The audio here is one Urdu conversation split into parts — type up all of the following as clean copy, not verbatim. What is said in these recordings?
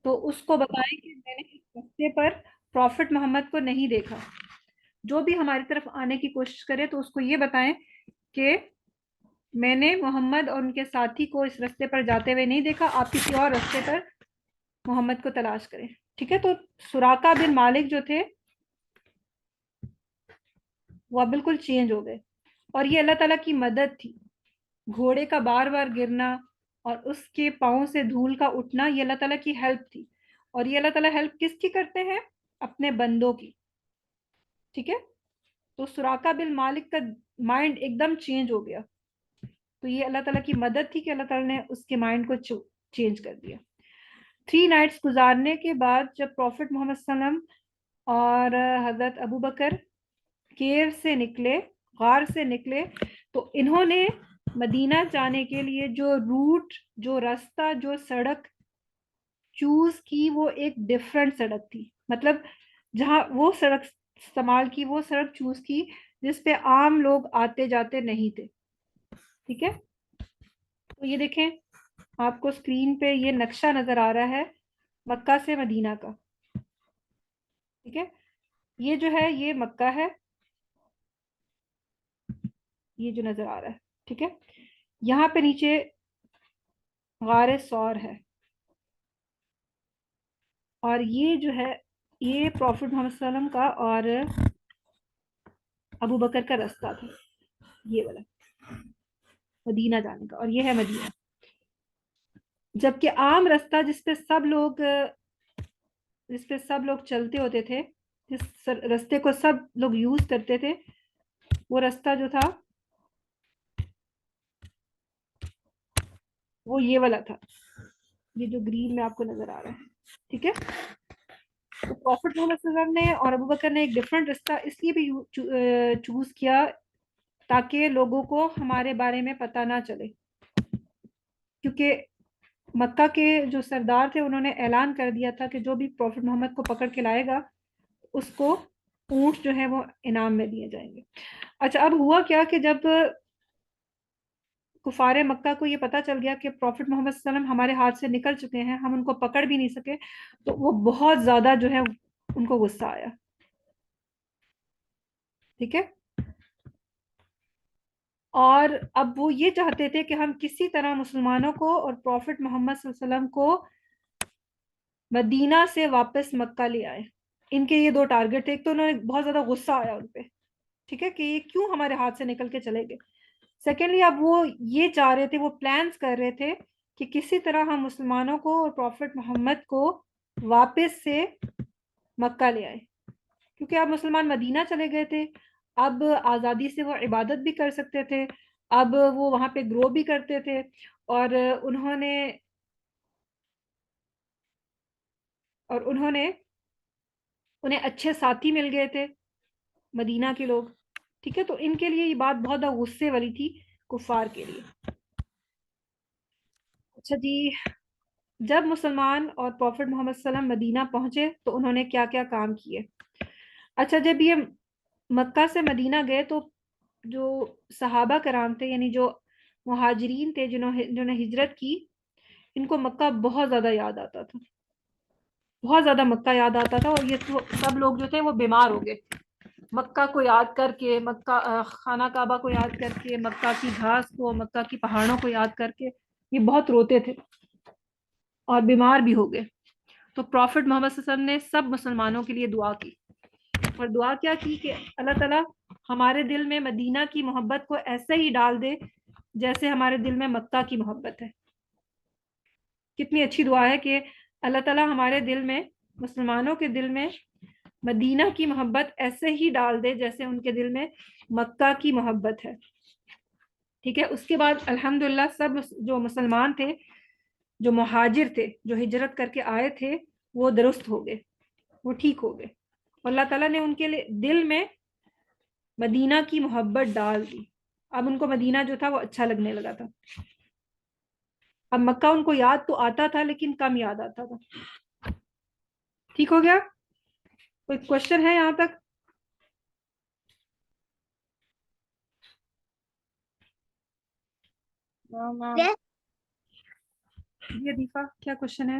تو اس کو بتائیں کہ میں نے اس رستے پر پروفٹ محمد کو نہیں دیکھا. جو بھی ہماری طرف آنے کی کوشش کرے تو اس کو یہ بتائیں کہ میں نے محمد اور ان کے ساتھی کو اس رستے پر جاتے ہوئے نہیں دیکھا, آپ کسی اور رستے پر محمد کو تلاش کریں. ٹھیک ہے, تو سراقہ بن مالک جو تھے وہ بالکل چینج ہو گئے, اور یہ اللہ تعالیٰ کی مدد تھی. گھوڑے کا بار بار گرنا اور اس کے پاؤں سے دھول کا اٹھنا یہ اللہ تعالیٰ کی ہیلپ تھی. اور یہ اللہ تعالیٰ ہیلپ کس کی کرتے ہیں؟ اپنے بندوں کی. ٹھیک ہے, تو سراقہ بن مالک کا مائنڈ ایک دم چینج ہو گیا. تو یہ اللہ تعالیٰ کی مدد تھی کہ اللہ تعالیٰ نے اس کے مائنڈ کو چینج کر دیا. 3 نائٹس گزارنے کے بعد جب پروفٹ محمد صلی اللہ علیہ وسلم اور حضرت ابو بکر کیو سے نکلے, غار سے نکلے, تو انہوں نے مدینہ جانے کے لیے جو روٹ, جو راستہ, جو سڑک چوز کی وہ ایک ڈیفرنٹ سڑک تھی. مطلب جہاں وہ سڑک استعمال کی, وہ سڑک چوز کی جس پہ عام لوگ آتے جاتے نہیں تھے. ٹھیک ہے, تو یہ دیکھیں آپ کو اسکرین پہ یہ نقشہ نظر آ رہا ہے مکہ سے مدینہ کا. ٹھیک ہے, یہ جو ہے یہ مکہ ہے, یہ جو نظر آ رہا ہے. ٹھیک ہے, یہاں پہ نیچے غار سور ہے, اور یہ جو ہے یہ پروفٹ محمد صلی اللہ علیہ وسلم کا اور ابو بکر کا راستہ تھا, یہ والا مدینہ جانے کا, اور یہ ہے مدینہ. جبکہ عام راستہ جس پہ سب لوگ چلتے ہوتے تھے, جس راستے کو سب لوگ یوز کرتے تھے, وہ راستہ جو تھا وہ یہ والا تھا, یہ جو گرین میں آپ کو نظر آ رہا ہے. ٹھیک ہے, تو پروفٹ محمد صلی اللہ علیہ وسلم نے اور ابو بکر نے ایک ڈفرنٹ راستہ اس لیے بھی چوز کیا تاکہ لوگوں کو ہمارے بارے میں پتہ نہ چلے, کیونکہ مکہ کے جو سردار تھے انہوں نے اعلان کر دیا تھا کہ جو بھی پروفٹ محمد کو پکڑ کے لائے گا اس کو اونٹ جو ہے وہ انعام میں دیے جائیں گے. اچھا, اب ہوا کیا کہ جب کفار مکہ کو یہ پتا چل گیا کہ پروفٹ محمد صلی اللہ علیہ وسلم ہمارے ہاتھ سے نکل چکے ہیں, ہم ان کو پکڑ بھی نہیں سکے, تو وہ بہت زیادہ جو ہے ان کو غصہ آیا. ٹھیک ہے, اور اب وہ یہ چاہتے تھے کہ ہم کسی طرح مسلمانوں کو اور پروفٹ محمد صلی اللہ علیہ وسلم کو مدینہ سے واپس مکہ لے آئے. ان کے یہ 2 ٹارگٹ تھے. ایک تو انہوں نے بہت زیادہ غصہ آیا ان پہ, ٹھیک ہے, کہ یہ کیوں ہمارے ہاتھ سے نکل کے چلے گئے. سیکنڈلی اب وہ یہ چاہ رہے تھے, وہ پلانز کر رہے تھے کہ کسی طرح ہم مسلمانوں کو اور پروفٹ محمد کو واپس سے مکہ لے آئے, کیونکہ اب مسلمان مدینہ چلے گئے تھے, اب آزادی سے وہ عبادت بھی کر سکتے تھے, اب وہ وہاں پہ گرو بھی کرتے تھے, اور انہیں اچھے ساتھی مل گئے تھے مدینہ کے لوگ. ٹھیک ہے, تو ان کے لیے یہ بات بہت غصے والی تھی کفار کے لیے. اچھا جی, جب مسلمان اور پروفٹ محمد صلی اللہ علیہ وسلم مدینہ پہنچے تو انہوں نے کیا کیا کام کیے. اچھا, جب یہ مکہ سے مدینہ گئے تو جو صحابہ کرام تھے, یعنی جو مہاجرین تھے جنہوں نے ہجرت کی, ان کو مکہ بہت زیادہ یاد آتا تھا, بہت زیادہ مکہ یاد آتا تھا. اور یہ سب لوگ جو تھے وہ بیمار ہو گئے مکہ کو یاد کر کے, مکہ خانہ کعبہ کو یاد کر کے, مکہ کی گھاس کو, مکہ کی پہاڑوں کو یاد کر کے یہ بہت روتے تھے اور بیمار بھی ہو گئے. تو پروفٹ محمد صلی اللہ علیہ وسلم نے سب مسلمانوں کے لیے دعا کی, اور دعا کیا کی کہ اللہ تعالیٰ ہمارے دل میں مدینہ کی محبت کو ایسے ہی ڈال دے جیسے ہمارے دل میں مکہ کی محبت ہے. کتنی اچھی دعا ہے کہ اللہ تعالیٰ ہمارے دل میں, مسلمانوں کے دل میں مدینہ کی محبت ایسے ہی ڈال دے جیسے ان کے دل میں مکہ کی محبت ہے. ٹھیک ہے, اس کے بعد الحمدللہ سب جو مسلمان تھے, جو مہاجر تھے, جو ہجرت کر کے آئے تھے, وہ درست ہو گئے, وہ ٹھیک ہو گئے, اور اللہ تعالیٰ نے ان کے دل میں مدینہ کی محبت ڈال دی. اب ان کو مدینہ جو تھا وہ اچھا لگنے لگا تھا. اب مکہ ان کو یاد تو آتا تھا لیکن کم یاد آتا تھا. ٹھیک ہو گیا, کوئی کوشچن ہے یہاں تک؟ جی عدیفہ, کیا کوشچن ہے؟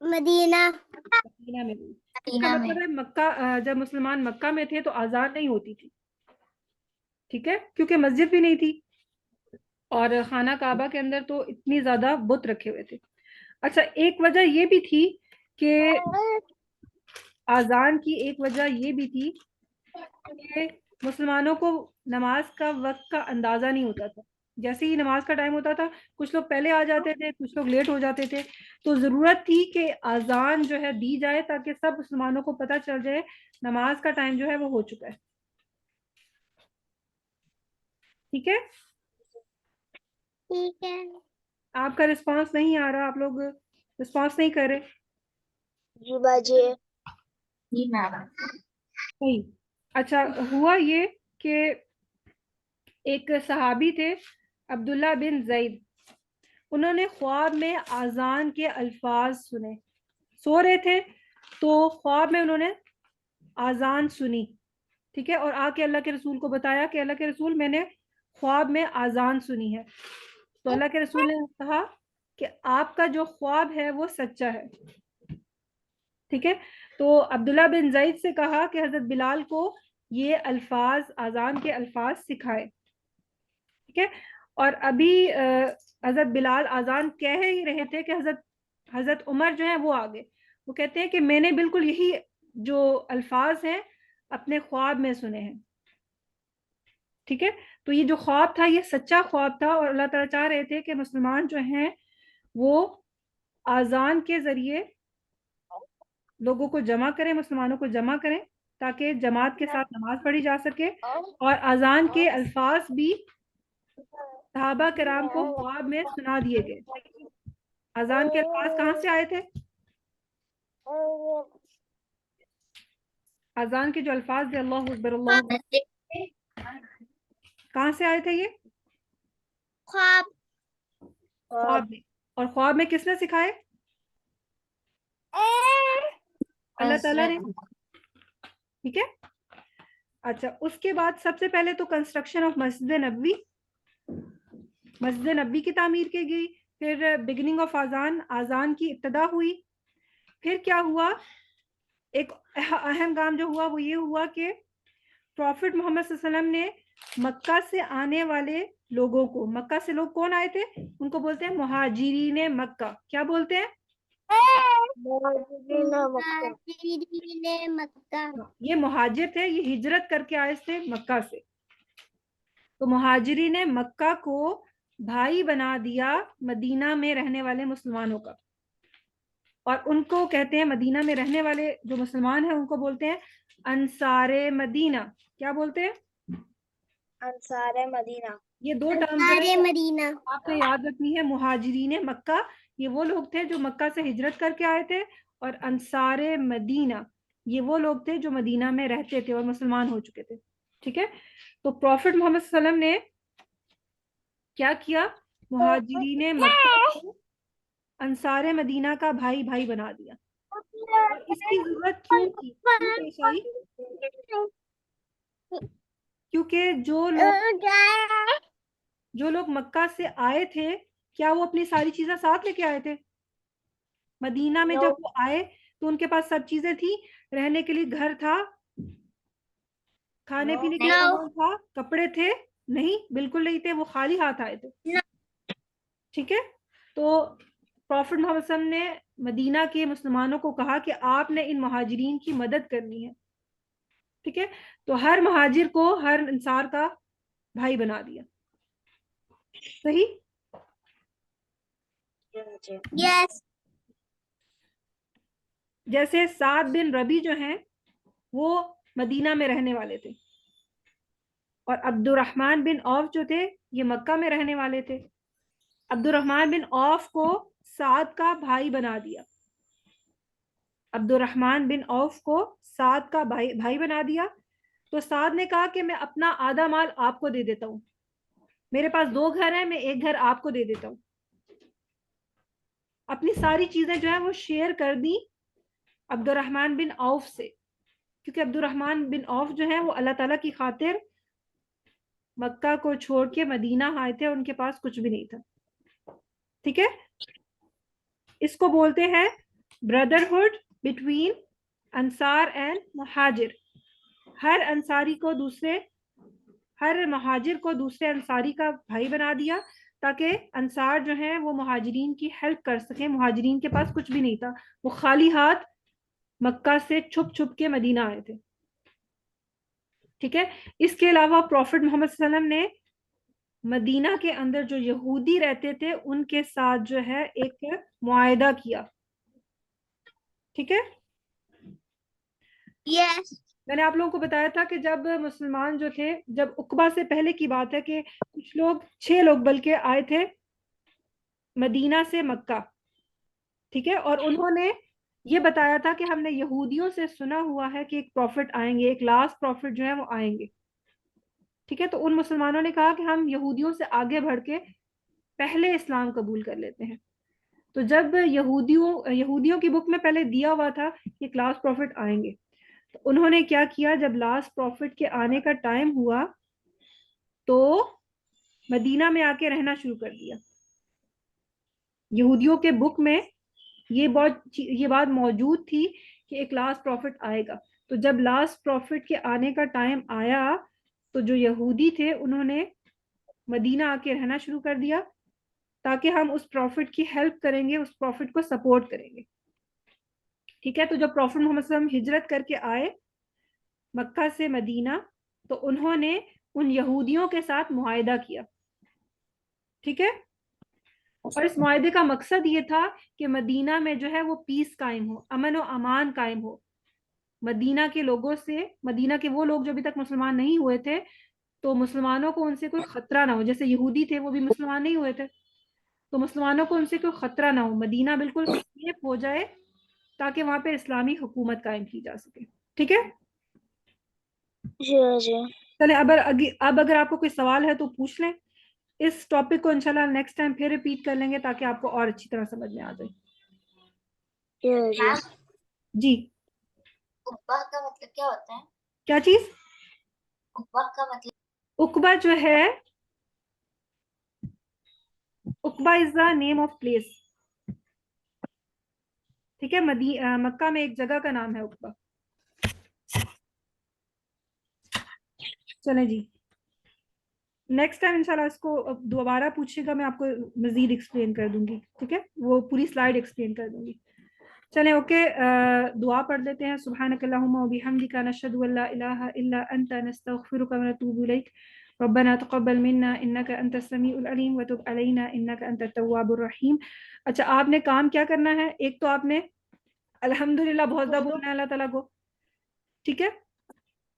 مدینہ مدینہ میں ہوئی. اس کا مطلب ہے مکہ، جب مسلمان مکہ میں تھے تو آزان نہیں ہوتی تھی، ٹھیک ہے، کیونکہ مسجد بھی نہیں تھی اور خانہ کعبہ کے اندر تو اتنی زیادہ بت رکھے ہوئے تھے. اچھا، ایک وجہ یہ بھی تھی کہ آزان کی ایک وجہ یہ بھی تھی کہ مسلمانوں کو نماز کا وقت کا اندازہ نہیں ہوتا تھا. جیسے ہی نماز کا ٹائم ہوتا تھا، کچھ لوگ پہلے آ جاتے تھے، کچھ لوگ لیٹ ہو جاتے تھے، تو ضرورت تھی کہ آزان جو ہے دی جائے تاکہ سب مسلمانوں کو پتہ چل جائے نماز کا ٹائم جو ہے وہ ہو چکا ہے. ٹھیک ہے، ٹھیک ہے. آپ کا رسپانس نہیں آ رہا، آپ لوگ رسپانس نہیں کر رہے. جی باجی. جی میم. صحیح. اچھا، ہوا یہ کہ ایک صحابی تھے عبداللہ بن زید، انہوں نے خواب میں آزان کے الفاظ سنے. سو رہے تھے تو خواب میں انہوں نے آزان سنی، ٹھیک ہے، اور آ کے اللہ کے رسول کو بتایا کہ اللہ کے رسول میں نے خواب میں آزان سنی ہے. تو اللہ کے رسول نے کہا کہ آپ کا جو خواب ہے وہ سچا ہے. ٹھیک ہے، تو عبداللہ بن زید سے کہا کہ حضرت بلال کو یہ الفاظ، آزان کے الفاظ سکھائے. ٹھیک ہے، اور ابھی حضرت بلال آزان کہہ ہی رہے تھے کہ حضرت عمر جو ہیں وہ آگے، وہ کہتے ہیں کہ میں نے بالکل یہی جو الفاظ ہیں اپنے خواب میں سنے ہیں. ٹھیک ہے، تو یہ جو خواب تھا یہ سچا خواب تھا، اور اللہ تعالیٰ چاہ رہے تھے کہ مسلمان جو ہیں وہ آزان کے ذریعے لوگوں کو جمع کریں، مسلمانوں کو جمع کریں تاکہ جماعت کے ساتھ نماز پڑھی جا سکے. اور آزان کے الفاظ بھی صحابہ کرام کو خواب میں سنا دیے گئے. اذان کے الفاظ کہاں سے آئے تھے؟ اذان کے جو الفاظ تھے اللہ اکبر اللہ اکبر، کہاں سے آئے تھے یہ؟ خواب میں. اور خواب میں کس نے سکھائے؟ اللہ تعالیٰ نے. ٹھیک ہے. اچھا، اس کے بعد سب سے پہلے تو کنسٹرکشن آف مسجد نبوی، مسجد نبوی کی تعمیر کی گئی. پھر بگننگ آف آزان، آزان کی ابتدا ہوئی. پھر کیا ہوا؟ ایک اہم کام جو ہوا وہ یہ ہوا کہ پروفٹ محمد صلی اللہ علیہ وسلم نے مکہ سے آنے والے لوگوں کو، مکہ سے لوگ کون آئے تھے ان کو بولتے ہیں مہاجرین مکہ. کیا بولتے ہیں؟ یہ مہاجر تھے، یہ ہجرت کر کے آئے تھے مکہ سے. تو مہاجرین مکہ کو بھائی بنا دیا مدینہ میں رہنے والے مسلمانوں کا، اور ان کو کہتے ہیں مدینہ میں رہنے والے جو مسلمان ہیں ان کو بولتے ہیں انصار مدینہ. کیا بولتے ہیں؟ انصار مدینہ. یہ دو ٹرم آپ نے یاد رکھنی ہے. مہاجرین مکہ یہ وہ لوگ تھے جو مکہ سے ہجرت کر کے آئے تھے، اور انصار مدینہ یہ وہ لوگ تھے جو مدینہ میں رہتے تھے اور مسلمان ہو چکے تھے. ٹھیک ہے، تو پروفٹ محمد صلی اللہ علیہ وسلم نے کیا کیا؟ مہاجرین مکہ کو انصار مدینہ کا بھائی بھائی بنا دیا. اور اس کی ضرورت کیوں تھی، کیوں پیش آئی؟ کیونکہ جو لوگ مکہ سے آئے تھے کیا وہ اپنی ساری چیزیں ساتھ لے کے آئے تھے؟ مدینہ میں جب وہ آئے تو ان کے پاس سب چیزیں تھی، رہنے کے لیے گھر تھا، کھانے پینے کے سامان تھا، کپڑے تھے؟ نہیں، بالکل نہیں تھے، وہ خالی ہاتھ آئے تھے. ٹھیک ہے، تو پروفٹ محمد صلی اللہ علیہ وسلم نے مدینہ کے مسلمانوں کو کہا کہ آپ نے ان مہاجرین کی مدد کرنی ہے. ٹھیک ہے، تو ہر مہاجر کو ہر انصار کا بھائی بنا دیا. صحیح؟ یس. جیسے سعد بن ربی جو ہیں وہ مدینہ میں رہنے والے تھے، اور عبد الرحمن بن عوف جو تھے یہ مکہ میں رہنے والے تھے. عبد الرحمن بن عوف کو سعد کا بھائی بنا دیا. عبد الرحمن بن عوف کو سعد کا بھائی بنا دیا. تو سعد نے کہا کہ میں اپنا آدھا مال آپ کو دے دیتا ہوں، میرے پاس 2 گھر ہیں، میں ایک گھر آپ کو دے دیتا ہوں. اپنی ساری چیزیں جو ہیں وہ شیئر کر دی عبد الرحمن بن عوف سے، کیونکہ عبد الرحمن بن عوف جو ہیں وہ اللہ تعالیٰ کی خاطر مکہ کو چھوڑ کے مدینہ آئے تھے، ان کے پاس کچھ بھی نہیں تھا. ٹھیک ہے، اس کو بولتے ہیں brotherhood between انصار اینڈ مہاجر. ہر مہاجر کو دوسرے انصاری کا بھائی بنا دیا تاکہ انصار جو ہیں وہ مہاجرین کی ہیلپ کر سکیں. مہاجرین کے پاس کچھ بھی نہیں تھا, وہ خالی ہاتھ مکہ سے چھپ چھپ کے مدینہ آئے تھے. ٹھیک ہے. اس کے علاوہ پروفٹ محمد صلی اللہ علیہ وسلم نے مدینہ کے اندر جو یہودی رہتے تھے ان کے ساتھ جو ہے ایک معاہدہ کیا. ٹھیک ہے. Yes. میں نے آپ لوگوں کو بتایا تھا کہ جب مسلمان جو تھے, جب عقبہ سے پہلے کی بات ہے کہ کچھ لوگ 6 لوگ بلکہ آئے تھے مدینہ سے مکہ. ٹھیک ہے. اور انہوں نے یہ بتایا تھا کہ ہم نے یہودیوں سے سنا ہوا ہے کہ ایک پروفٹ آئیں گے, ایک لاسٹ پروفٹ جو ہے وہ آئیں گے. ٹھیک ہے. تو ان مسلمانوں نے کہا کہ ہم یہودیوں سے آگے بڑھ کے پہلے اسلام قبول کر لیتے ہیں. تو جب یہودیوں کی بک میں پہلے دیا ہوا تھا کہ ایک لاسٹ پروفٹ آئیں گے, تو انہوں نے کیا کیا, جب لاسٹ پروفٹ کے آنے کا ٹائم ہوا تو مدینہ میں آ کے رہنا شروع کر دیا. یہودیوں کے بک میں یہ بات موجود تھی کہ ایک لاسٹ پروفٹ آئے گا. تو جب لاسٹ پروفٹ کے آنے کا ٹائم آیا تو جو یہودی تھے انہوں نے مدینہ آ کے رہنا شروع کر دیا تاکہ ہم اس پروفٹ کی ہیلپ کریں گے, اس پروفٹ کو سپورٹ کریں گے. ٹھیک ہے. تو جب پروفٹ محمد صلی اللہ علیہ وسلم ہجرت کر کے آئے مکہ سے مدینہ تو انہوں نے ان یہودیوں کے ساتھ معاہدہ کیا. ٹھیک ہے. اور اس معاہدے کا مقصد یہ تھا کہ مدینہ میں جو ہے وہ پیس قائم ہو, امن و امان قائم ہو. مدینہ کے لوگوں سے, مدینہ کے وہ لوگ جو ابھی تک مسلمان نہیں ہوئے تھے, تو مسلمانوں کو ان سے کوئی خطرہ نہ ہو. جیسے یہودی تھے وہ بھی مسلمان نہیں ہوئے تھے, تو مسلمانوں کو ان سے کوئی خطرہ نہ ہو, مدینہ بالکل سیف ہو جائے تاکہ وہاں پہ اسلامی حکومت قائم کی جا سکے. ٹھیک ہے. جی. چلیں اب اگر آپ کو کوئی سوال ہے تو پوچھ لیں. اس ٹاپک کو انشاءاللہ نیکسٹ ٹائم پھر ریپیٹ کر لیں گے تاکہ آپ کو اور اچھی طرح سمجھ میں آ جائے. میم جی. عقبہ کا مطلب کیا ہوتا ہے؟ کیا چیز؟ عقبہ کا مطلب عقبہ جو ہے, عقبہ از دا نیم آف پلیس. ٹھیک ہے. مکہ میں ایک جگہ کا نام ہے عقبہ. چلیں جی, نیکسٹ ٹائم انشاءاللہ اس کو دوبارہ پوچھے گا, میں آپ کو مزید ایکسپلین کر دوں گی. ٹھیک ہے. وہ پوری سلائیڈ ایکسپلین کر دوں گی. چلیں اوکے, دعا پڑھ لیتے ہیں. سبحانک اللہم و بحمدک نشہد ان لا الہ الا انت نستغفرک و نتوب الیک. ربنا تقبل منا انک انت السمیع العلیم وتب علینا انک انت التواب الرحیم. اچھا, آپ نے کام کیا کرنا ہے, ایک تو آپ نے الحمدللہ بہت زیادہ بولنا ہے اللہ تعالیٰ کو. ٹھیک ہے.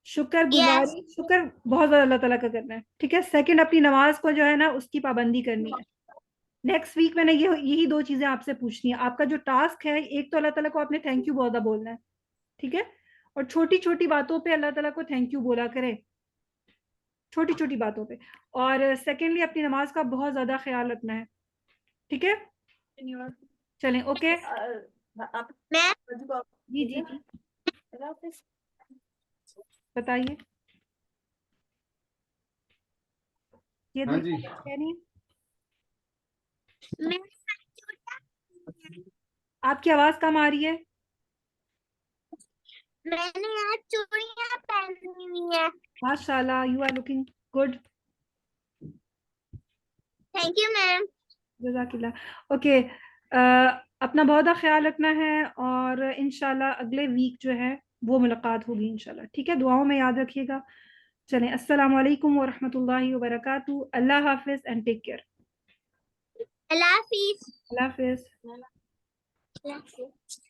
شکر گزاری, شکر بہت زیادہ اللہ تعالیٰ کا کرنا ہے. ٹھیک ہے. سیکنڈ, اپنی نماز کو جو ہے نا اس کی پابندی کرنی ہے. نیکسٹ ویک میں نے یہی 2 چیزیں آپ سے پوچھنی ہے. آپ کا جو ٹاسک ہے, ایک تو اللہ تعالیٰ کو آپ نے تھینک یو بہت زیادہ بولنا ہے. ٹھیک ہے. اور چھوٹی چھوٹی باتوں پہ اللہ تعالیٰ کو تھینک یو بولا کریں, چھوٹی چھوٹی باتوں پہ. اور سیکنڈلی اپنی نماز کا بہت زیادہ خیال رکھنا ہے. ٹھیک ہے. چلیں اوکے. جی جی جی بتائیے. یہ آپ کی آواز کم آ رہی ہے. میں نے آج چوڑیاں پہنی ہوئی ہیں. ماشاء اللہ, you are looking good. Thank you ma'am. جزاک اللہ. اوکے, اپنا بہت خیال رکھنا ہے اور انشاءاللہ اگلے ویک جو ہے وہ ملاقات ہوگی انشاءاللہ. ٹھیک ہے. دعاؤں میں یاد رکھیے گا. چلیں, السلام علیکم ورحمۃ اللہ وبرکاتہ. اللہ حافظ اینڈ ٹیک کیئر. اللہ حافظ. اللہ حافظ. اللہ حافظ.